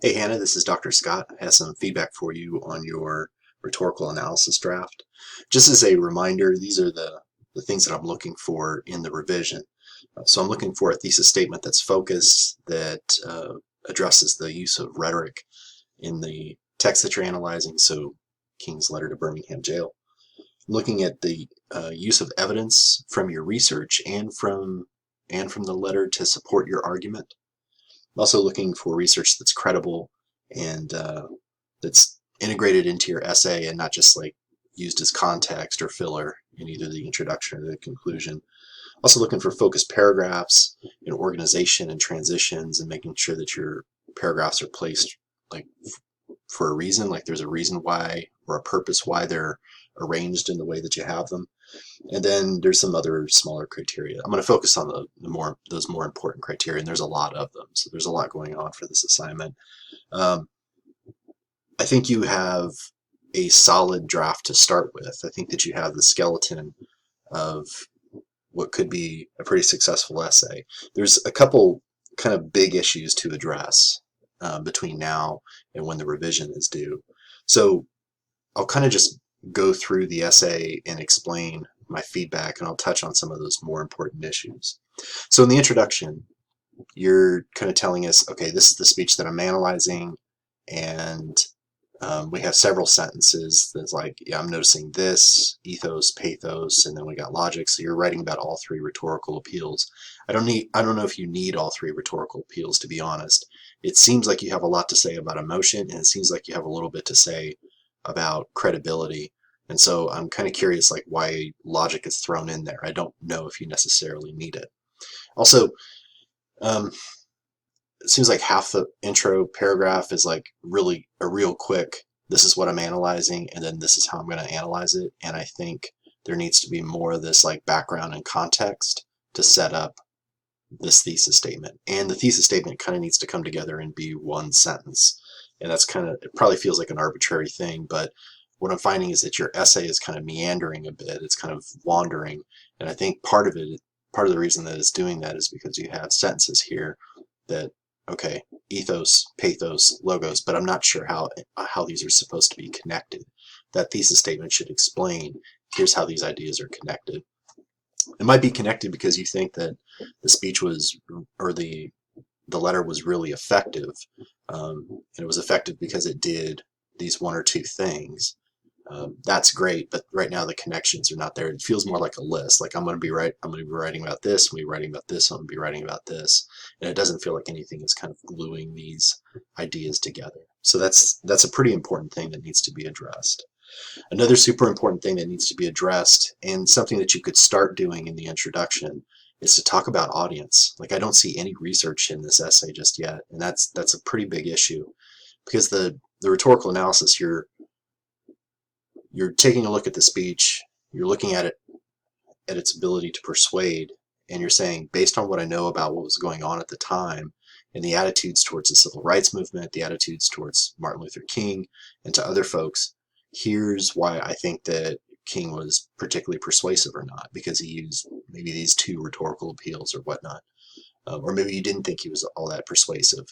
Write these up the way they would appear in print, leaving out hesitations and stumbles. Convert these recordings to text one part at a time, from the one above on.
Hey Hannah, this is Dr. Scott. I have some feedback for you on your rhetorical analysis draft. Just as a reminder, these are the things that I'm looking for in the revision. So I'm looking for a thesis statement that's focused, that addresses the use of rhetoric in the text that you're analyzing, so King's letter to Birmingham jail. I'm looking at the use of evidence from your research and from the letter to support your argument. I'm also looking for research that's credible and that's integrated into your essay and not just like used as context or filler in either the introduction or the conclusion. Also looking for focused paragraphs in organization and transitions and making sure that your paragraphs are placed like for a reason, like there's a reason why or a purpose why they're arranged in the way that you have them. And then there's some other smaller criteria. I'm going to focus on those more important criteria, and there's a lot of them. So there's a lot going on for this assignment. Um, I think you have a solid draft to start with. I think that you have the skeleton of what could be a pretty successful essay. There's a couple kind of big issues to address between now and when the revision is due. So I'll kind of just go through the essay and explain my feedback, and I'll touch on some of those more important issues. So in the introduction, you're kind of telling us, okay, this is the speech that I'm analyzing, and we have several sentences that's like, yeah, I'm noticing this, ethos, pathos, and then we got logic. So you're writing about all three rhetorical appeals. I don't know if you need all three rhetorical appeals, to be honest. It seems like you have a lot to say about emotion, and it seems like you have a little bit to say about credibility. And so I'm kind of curious like why logic is thrown in there. I don't know if you necessarily need it. Also, um, it seems like half the intro paragraph is like really a real quick, this is what I'm analyzing, and then this is how I'm going to analyze it. And I think there needs to be more of this like background and context to set up this thesis statement. And the thesis statement kind of needs to come together and be one sentence. And that's kind of, it probably feels like an arbitrary thing, but what I'm finding is that your essay is kind of meandering a bit. It's kind of wandering. And I think part of it, part of the reason that it's doing that is because you have sentences here that, okay, ethos, pathos, logos, but I'm not sure how these are supposed to be connected. That thesis statement should explain, here's how these ideas are connected. It might be connected because you think that the speech was, or the letter was really effective, and it was effective because it did these one or two things. That's great, but right now the connections are not there. It feels more like a list. Like I'm going to be writing about this. I'm going to be writing about this. I'm going to be writing about this, and it doesn't feel like anything is kind of gluing these ideas together. So that's a pretty important thing that needs to be addressed. Another super important thing that needs to be addressed, and something that you could start doing in the introduction, is to talk about audience. Like I don't see any research in this essay just yet, and that's a pretty big issue because the rhetorical analysis, you're taking a look at the speech, you're looking at it at its ability to persuade, and you're saying, based on what I know about what was going on at the time and the attitudes towards the civil rights movement, the attitudes towards Martin Luther King and to other folks, here's why I think that King was particularly persuasive or not, because he used maybe these two rhetorical appeals or whatnot. Or maybe you didn't think he was all that persuasive.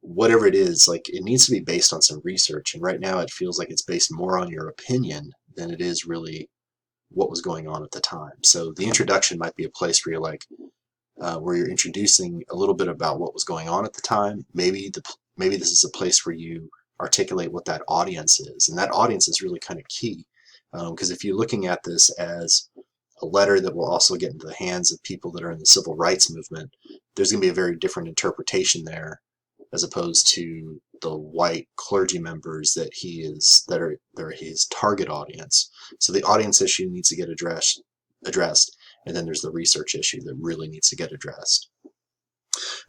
Whatever it is, like it needs to be based on some research. And right now it feels like it's based more on your opinion than it is really what was going on at the time. So the introduction might be a place where you're like, where you're introducing a little bit about what was going on at the time. Maybe this is a place where you articulate what that audience is, and that audience is really kind of key. Because if you're looking at this as a letter that will also get into the hands of people that are in the civil rights movement, there's going to be a very different interpretation there as opposed to the white clergy members that are his target audience. So the audience issue needs to get addressed, and then there's the research issue that really needs to get addressed.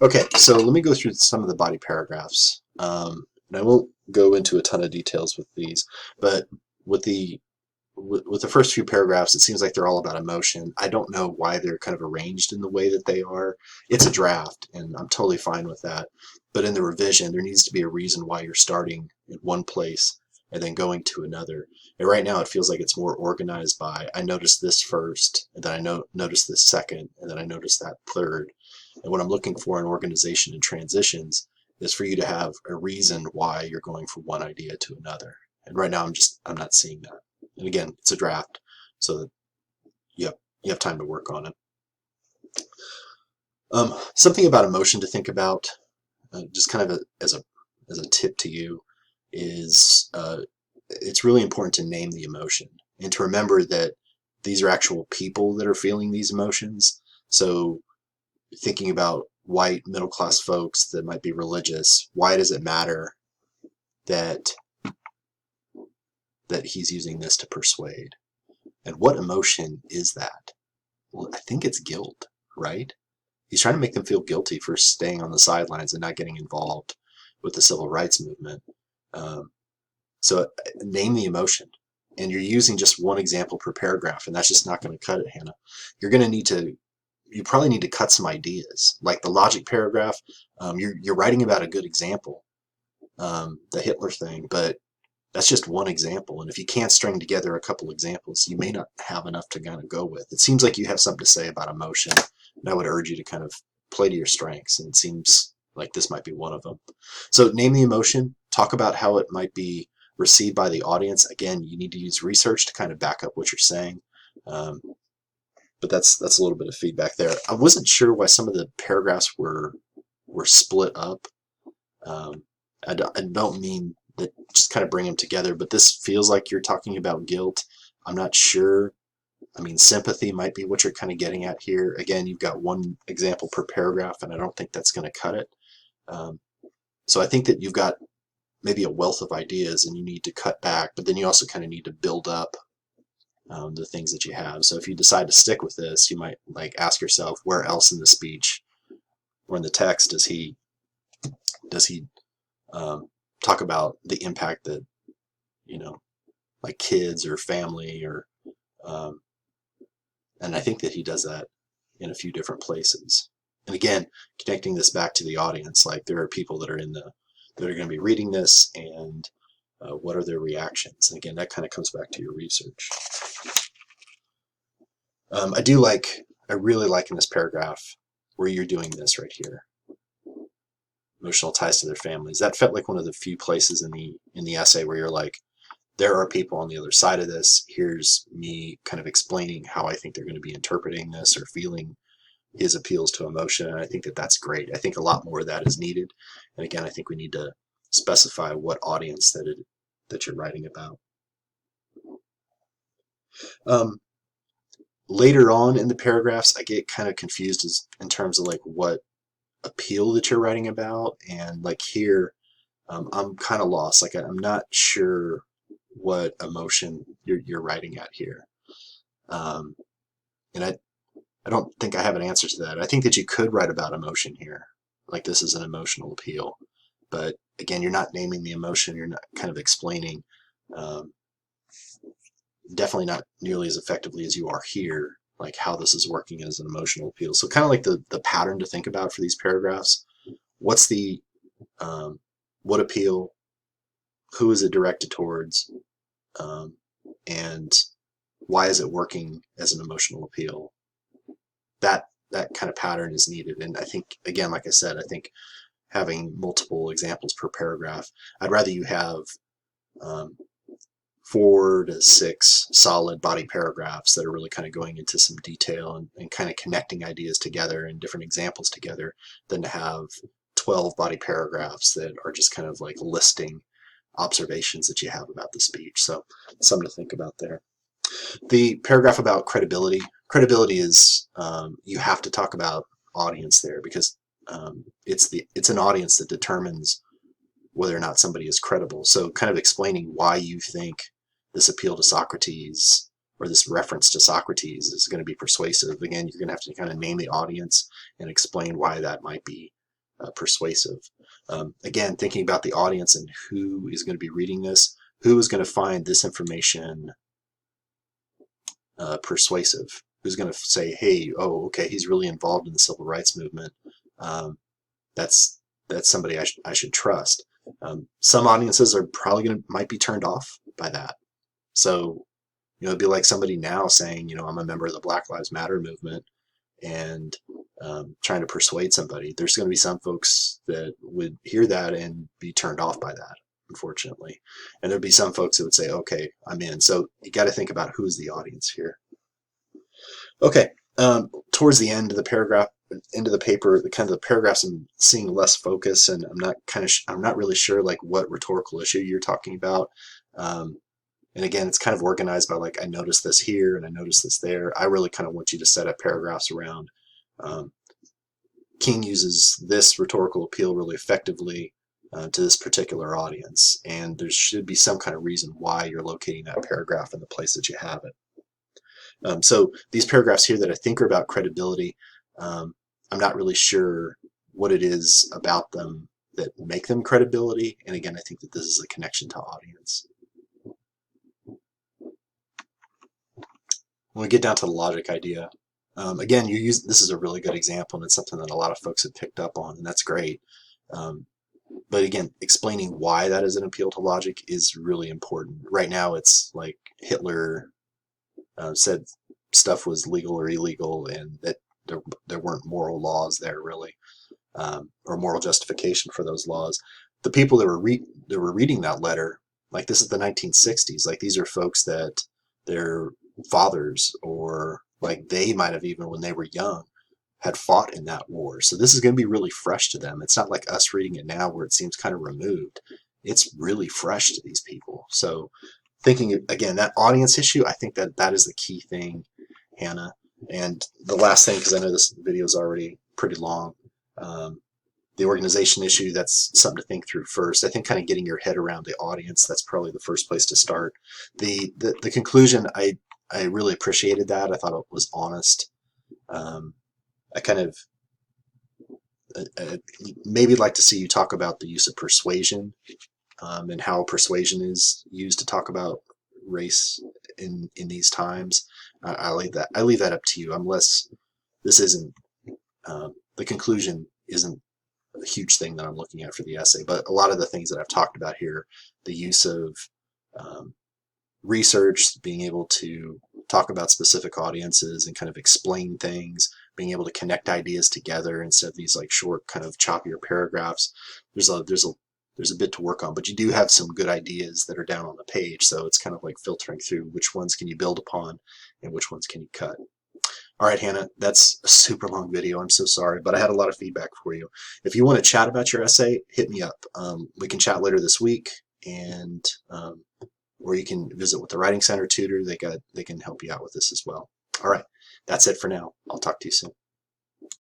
Okay, so let me go through some of the body paragraphs. And I won't go into a ton of details with these, but with the with the first few paragraphs, it seems like they're all about emotion. I don't know why they're kind of arranged in the way that they are. It's a draft, and I'm totally fine with that. But in the revision, there needs to be a reason why you're starting in one place and then going to another. And right now, it feels like it's more organized by, I noticed this first, and then noticed this second, and then I noticed that third. And what I'm looking for in organization and transitions is for you to have a reason why you're going from one idea to another. And right now I'm not seeing that. And again, it's a draft, so that you have time to work on it. Something about emotion to think about, just kind of as a tip to you, is it's really important to name the emotion and to remember that these are actual people that are feeling these emotions. So thinking about white middle-class folks that might be religious, why does it matter that he's using this to persuade? And what emotion is that? Well, I think it's guilt, right? He's trying to make them feel guilty for staying on the sidelines and not getting involved with the civil rights movement. So name the emotion. And you're using just one example per paragraph, and that's just not going to cut it, Haynna. You probably need to cut some ideas. Like the logic paragraph, you're writing about a good example, the Hitler thing, but that's just one example. And if you can't string together a couple examples, you may not have enough to kind of go with. It seems like you have something to say about emotion, and I would urge you to kind of play to your strengths, and it seems like this might be one of them. So name the emotion, talk about how it might be received by the audience. Again, you need to use research to kind of back up what you're saying. But that's a little bit of feedback there. I wasn't sure why some of the paragraphs were split up. I don't mean that, just kind of bring them together, but this feels like you're talking about guilt. I'm not sure. I mean, sympathy might be what you're kind of getting at here. Again, you've got one example per paragraph, and I don't think that's going to cut it. So I think that you've got maybe a wealth of ideas, and you need to cut back, but then you also kind of need to build up the things that you have. So if you decide to stick with this, you might like ask yourself, where else in the speech or in the text does he talk about the impact that, like kids or family, or and I think that he does that in a few different places. And again, connecting this back to the audience, like there are people that are going to be reading this, and what are their reactions? And again, that kind of comes back to your research. I really like in this paragraph where you're doing this right here. Emotional ties to their families. That felt like one of the few places in the essay where you're like, there are people on the other side of this. Here's me kind of explaining how I think they're going to be interpreting this or feeling his appeals to emotion. And I think that that's great. I think a lot more of that is needed. And again, I think we need to specify what audience that you're writing about. Later on in the paragraphs, I get kind of confused in terms of like what appeal that you're writing about. And like here, I'm kind of lost. Like I'm not sure what emotion you're writing at here. And I don't think I have an answer to that. I think that you could write about emotion here. Like this is an emotional appeal. But again, you're not naming the emotion. You're not kind of explaining. Definitely not nearly as effectively as you are here, like how this is working as an emotional appeal. So kind of like the pattern to think about for these paragraphs. What's the, what appeal, who is it directed towards, and why is it working as an emotional appeal? That kind of pattern is needed. And I think, again, like I said, I think having multiple examples per paragraph, I'd rather you have 4 to 6 solid body paragraphs that are really kind of going into some detail and kind of connecting ideas together and different examples together, than to have 12 body paragraphs that are just kind of like listing observations that you have about the speech. So something to think about there. The paragraph about credibility. Credibility is, you have to talk about audience there, because it's an audience that determines whether or not somebody is credible. So kind of explaining why you think this appeal to Socrates or this reference to Socrates is going to be persuasive. Again, you're going to have to kind of name the audience and explain why that might be persuasive. Again, thinking about the audience and who is going to be reading this, who is going to find this information persuasive, who's going to say, hey, oh, okay, he's really involved in the civil rights movement. That's somebody I should trust. Some audiences are probably might be turned off by that. So, it'd be like somebody now saying, I'm a member of the Black Lives Matter movement, and trying to persuade somebody. There's going to be some folks that would hear that and be turned off by that, unfortunately. And there'd be some folks that would say, okay, I'm in. So you got to think about who's the audience here. Okay, towards the end of the paragraph, end of the paper, the kind of the paragraphs, I'm seeing less focus, and I'm not really sure like what rhetorical issue you're talking about. And again, it's kind of organized by like, I noticed this here and I noticed this there. I really kind of want you to set up paragraphs around King uses this rhetorical appeal really effectively to this particular audience, and there should be some kind of reason why you're locating that paragraph in the place that you have it. So these paragraphs here that I think are about credibility, I'm not really sure what it is about them that make them credibility, and again, I think that this is a connection to audience. When we get down to the logic idea, again, this is a really good example, and it's something that a lot of folks have picked up on, and that's great. But again, explaining why that is an appeal to logic is really important. Right now, it's like Hitler said stuff was legal or illegal, and that there weren't moral laws there really, or moral justification for those laws. The people that were reading that letter, like this is the 1960s, like these are folks that their fathers, or like they might have even when they were young had fought in that war. So this is going to be really fresh to them. It's not like us reading it now where it seems kind of removed. It's really fresh to these people. So thinking again, that audience issue, I think that is the key thing, Hannah. And the last thing, because I know this video is already pretty long, the organization issue, that's something to think through first. I think kind of getting your head around the audience, that's probably the first place to start. The conclusion, I really appreciated that. I thought it was honest. I kind of maybe like to see you talk about the use of persuasion and how persuasion is used to talk about race in these times. I leave that up to you. Unless this isn't the conclusion isn't a huge thing that I'm looking at for the essay, but a lot of the things that I've talked about here, the use of research, being able to talk about specific audiences and kind of explain things, being able to connect ideas together instead of these like short kind of choppier paragraphs. There's a bit to work on, but you do have some good ideas that are down on the page, so it's kind of like filtering through which ones can you build upon and which ones can you cut. All right, Hannah, that's a super long video. I'm so sorry, but I had a lot of feedback for you. If you want to chat about your essay, hit me up. We can chat later this week, and or you can visit with the Writing Center tutor. They can help you out with this as well. All right, that's it for now. I'll talk to you soon.